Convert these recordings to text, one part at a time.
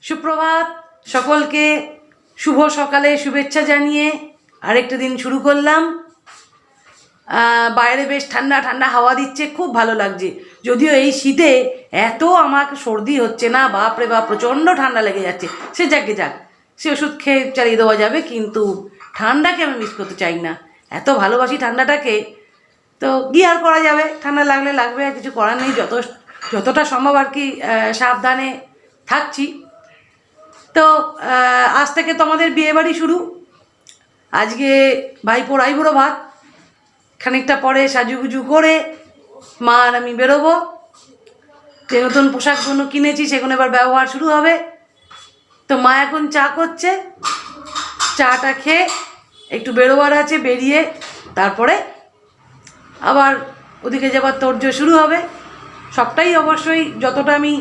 সুপ্রভাত সকলকে, শুভ সকালে শুভেচ্ছা জানিয়ে আরেকটা দিন শুরু করলাম। বাইরে বেশ ঠান্ডা ঠান্ডা হাওয়া দিচ্ছে, খুব ভালো লাগছে। যদিও এই শীতে এত আমাকে সর্দি হচ্ছে না, বাপরে বাপ, প্রচণ্ড ঠান্ডা লেগে যাচ্ছে। সে যাকে যাক, সে ওষুধ খেয়ে চালিয়ে দেওয়া যাবে, কিন্তু ঠান্ডাকে আমি মিস করতে চাই না। এত ভালোবাসি ঠান্ডাটাকে, তো কি আর করা যাবে, ঠান্ডা লাগলে লাগবে, আর কিছু করার নেই। যতটা সম্ভব আর কি সাবধানে থাকছি। তো আজ থেকে তো আমাদের বিয়েবাড়ি শুরু। আজকে ভাইপোর আইবুড়ো ভাত, খানিকটা পরে সাজুগুজু করে মা আর আমি বেরোবো। যে নতুন পোশাকগুলো কিনেছি সেগুলো এবার ব্যবহার শুরু হবে। তো মা এখন চা করছে, চাটা খেয়ে একটু বেরোবার আছে, বেরিয়ে তারপরে আবার ওদিকে যাবার তোড়জোড় শুরু হবে। সবটাই অবশ্যই যতটা আমি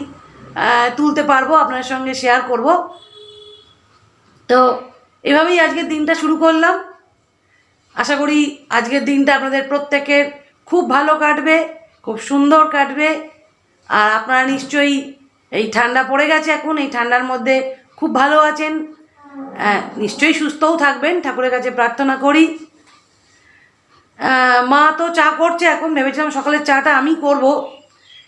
তুলতে পারবো আপনার সঙ্গে শেয়ার করব। তো এভাবেই আজকের দিনটা শুরু করলাম। আশা করি আজকের দিনটা আপনাদের প্রত্যেকের খুব ভালো কাটবে, খুব সুন্দর কাটবে। আর আপনারা নিশ্চয়ই, এই ঠান্ডা পড়ে গেছে এখন, এই ঠান্ডার মধ্যে খুব ভালো আছেন, নিশ্চয়ই সুস্থও থাকবেন, ঠাকুরের কাছে প্রার্থনা করি। মা তো চা করছে এখন, ভেবেছিলাম সকালের চাটা আমি করব,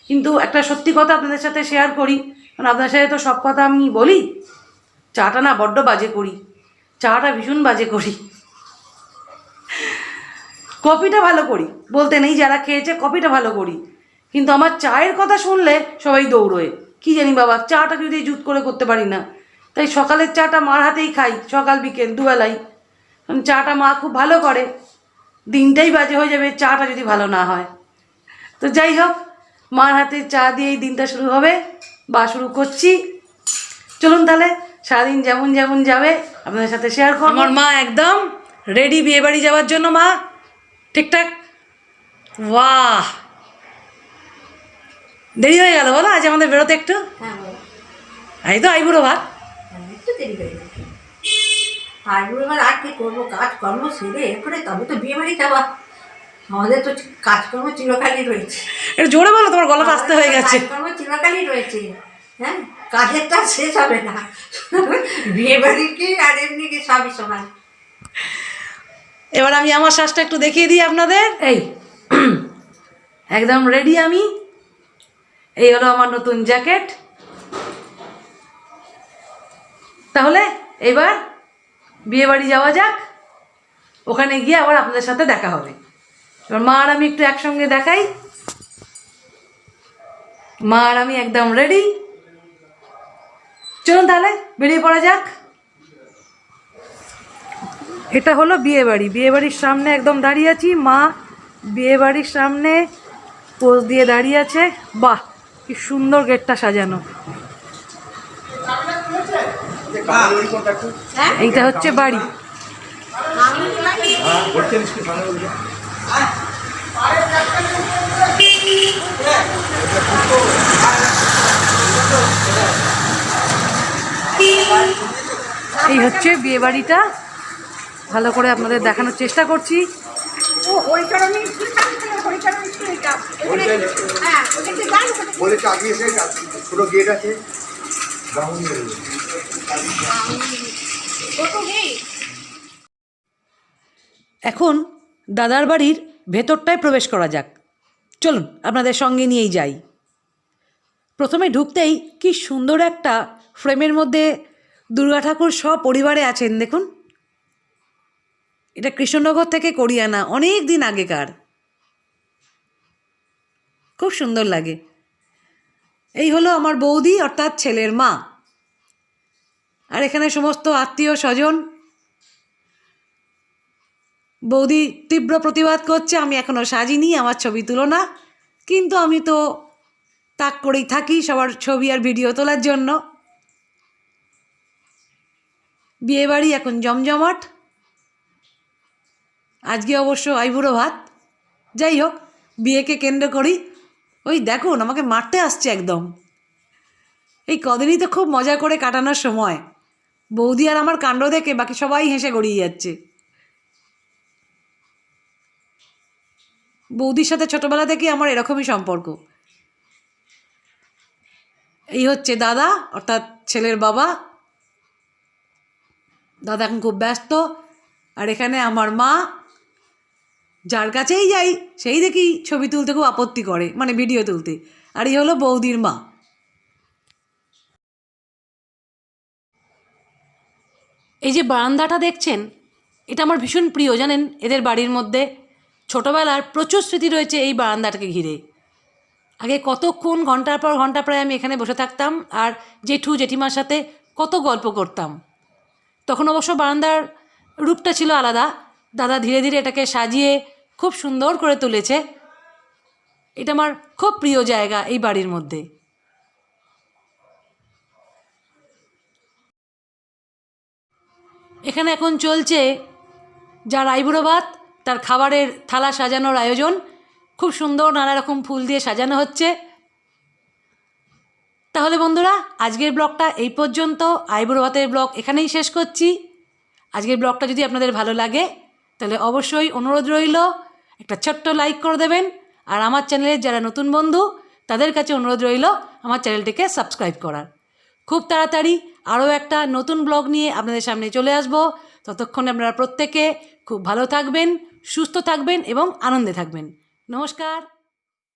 কিন্তু একটা সত্যি কথা আপনাদের সাথে শেয়ার করি, কারণ আপনাদের সাথে তো সব কথা আমি বলি। চাটা না বড্ড বাজে করি, চাটা ভীষণ বাজে করি। কফিটা ভালো করি, বলতে নেই, যারা খেয়েছে কফিটা ভালো করি, কিন্তু আমার চায়ের কথা শুনলে সবাই দৌড়োয়। কি জানি বাবা, চাটা যদি জুত করে করতে পারি না। তাই সকালের চাটা মার হাতেই খাই, সকাল বিকেল দুবেলাই। কারণ চাটা মা খুব ভালো করে, দিনটাই বাজে হয়ে যাবে চাটা যদি ভালো না হয়। তো যাই হোক, মার হাতে চা দিয়েই দিনটা শুরু হবে, বা শুরু করছি। চলুন তাহলে সারাদিন যেমন যেমন যাবে আপনাদের সাথে শেয়ার করব। আমার মা একদম রেডি বিয়েবাড়ি যাওয়ার জন্য। মা ঠিকঠাক? বাহ, দেরি হয়ে গেল বলো আজ আমাদের বেরোতে একটু। এই তো আইবুড়ো ভাত, একটু দেরি হয়ে গেছে। আইবুড়ো ভাত আর কি করবো, কাজকর্ম সেরে এরপরে তবে তো বিয়ে বাড়ি যাওয়া। আমাদের তো কাজকর্ম চিরকালই রয়েছে। একটু জোরে বলো, তোমার গলাটা আসতে হয়ে গেছে। কাজকর্ম চিরকালই রয়েছে, হ্যাঁ, কাজেরটা শেষ হবে না। বিয়ে বাড়ি কি আর এমনি কি সবই সমান। এবার আমি আমার শ্বাসটা একটু দেখিয়ে দিই আপনাদের। এই একদম রেডি আমি। এই হলো আমার নতুন জ্যাকেট। তাহলে এবার বিয়ে বাড়ি যাওয়া যাক, ওখানে গিয়ে আবার আপনাদের সাথে দেখা হবে। এবার মা আর আমি একটু একসঙ্গে দেখাই। মা আর আমি একদম রেডি, চলুন তাহলে বেরিয়ে পড়া যাক। এটা হলো বিয়ে বাড়ি, বিয়ে বাড়ির সামনে একদম দাঁড়িয়ে আছি। মা বিয়ে বাড়ির সামনে পোজ দিয়ে দাঁড়িয়ে আছে। বাহ, কি সুন্দর গেটটা সাজানো। এইটা হচ্ছে বাড়ি। এই হচ্ছে বিয়ে বাড়িটা, ভালো করে আপনাদের দেখানোর চেষ্টা করছি। এখন দাদার বাড়ির ভেতরটায় প্রবেশ করা যাক, চলুন আপনাদের সঙ্গে নিয়েই যাই। প্রথমে ঢুকতেই কি সুন্দর একটা ফ্রেমের মধ্যে দুর্গা ঠাকুর সপরিবারে আছেন, দেখুন। এটা কৃষ্ণনগর থেকে করিয়ে আনা, অনেক দিন আগেকার, খুব সুন্দর লাগে। এই হলো আমার বৌদি, অর্থাৎ ছেলের মা। আর এখানে সমস্ত আত্মীয় স্বজন। বৌদি তীব্র প্রতিবাদ করছে আমি এখনও সাজিনি, আমার ছবি তুলো না, কিন্তু আমি তো তাক করেই থাকি সবার ছবি আর ভিডিও তোলার জন্য। বিয়েবাড়ি এখন জমজমাট। আজকে অবশ্য আইবুড়ো ভাত। যাই হোক, বিয়েকে কেন্দ্র করি। ওই দেখুন, আমাকে মারতে আসছে একদম। এই কদিনই তো খুব মজা করে কাটানোর সময়। বৌদি আর আমার কাণ্ড দেখে বাকি সবাই হেসে গড়িয়ে যাচ্ছে। বৌদির সাথে ছোটোবেলা থেকে আমার এরকমই সম্পর্ক। এই হচ্ছে দাদা, অর্থাৎ ছেলের বাবা। দাদা এখন খুব ব্যস্ত। আর এখানে আমার মা, যার কাছেই যাই সেই দেখি ছবি তুলতে খুব আপত্তি করে, মানে ভিডিও তুলতে। আর এই হলো বৌদির মা। এই যে বারান্দাটা দেখছেন, এটা আমার ভীষণ প্রিয় জানেন। এদের বাড়ির মধ্যে ছোটোবেলার প্রচুর স্মৃতি রয়েছে এই বারান্দাটাকে ঘিরে। আগে কতক্ষণ ঘন্টার পর ঘন্টা প্রায় আমি এখানে বসে থাকতাম আর জেঠু জেঠিমার সাথে কত গল্প করতাম। তখন অবশ্য বারান্দার রূপটা ছিল আলাদা। দাদা ধীরে ধীরে এটাকে সাজিয়ে খুব সুন্দর করে তুলেছে। এটা আমার খুব প্রিয় জায়গা এই বাড়ির মধ্যে। এখানে এখন চলছে যার আইবুড়ো ভাত, তার খাবারের থালা সাজানোর আয়োজন। খুব সুন্দর নানা রকম ফুল দিয়ে সাজানো হচ্ছে। তাহলে বন্ধুরা, আজকের ব্লগটা এই পর্যন্ত। আইবুড়ো ভাতের ব্লগ এখানেই শেষ করছি। আজকের ব্লগটা যদি আপনাদের ভালো লাগে তাহলে অবশ্যই অনুরোধ রইল একটা ছোট্ট লাইক করে দেবেন। আর আমার চ্যানেলের যারা নতুন বন্ধু তাদের কাছে অনুরোধ রইল আমার চ্যানেলটিকে সাবস্ক্রাইব করার। খুব তাড়াতাড়ি আরও একটা নতুন ব্লগ নিয়ে আপনাদের সামনে চলে আসব। ততক্ষণে আপনারা প্রত্যেকে খুব ভালো থাকবেন, সুস্থ থাকবেন এবং আনন্দে থাকবেন। নমস্কার।